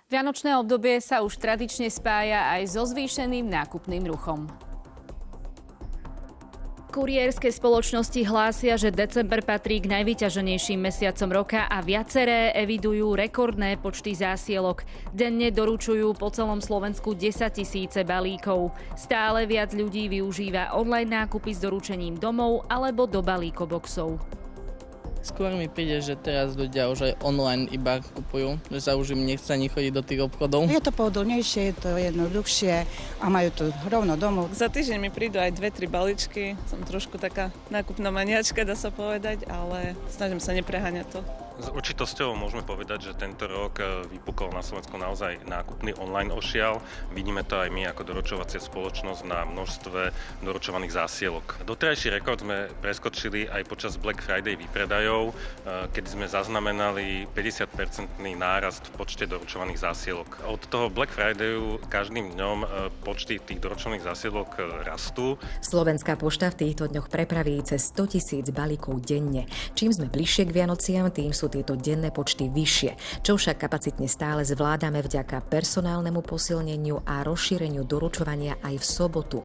Vianočné obdobie sa už tradične spája aj so zvýšeným nákupným ruchom. Kurierské spoločnosti hlásia, že december patrí k najvyťaženejším mesiacom roka a viaceré evidujú rekordné počty zásielok. Denne doručujú po celom Slovensku 10 000 balíkov. Stále viac ľudí využíva online nákupy s doručením domov alebo do balíkoboxov. Skôr mi príde, že teraz ľudia už aj online iba kupujú, že sa už im nechce ani chodiť do tých obchodov. Je to pohodlnejšie, je to jednoduchšie a majú to rovno domov. Za týždeň mi prídu aj 2-3 balíčky. Som trošku taká nákupná maniačka, dá sa povedať, ale snažím sa nepreháňať to. S určitosťou môžeme povedať, že tento rok vypukol na Slovensku naozaj nákupný online ošial. Vidíme to aj my ako doručovacia spoločnosť na množstve doručovaných zásielok. Doterajší rekord sme preskočili aj počas Black Friday výpredajov, kedy sme zaznamenali 50% nárast v počte doručovaných zásielok. Od toho Black Fridayu každým dňom počty tých doručovaných zásielok rastú. Slovenská pošta v týchto dňoch prepraví cez 100 000 balíkov denne. Čím sme bližšie k Vianociam, tým sú tieto denné počty vyššie, čo však kapacitne stále zvládame vďaka personálnemu posilneniu a rozšíreniu doručovania aj v sobotu.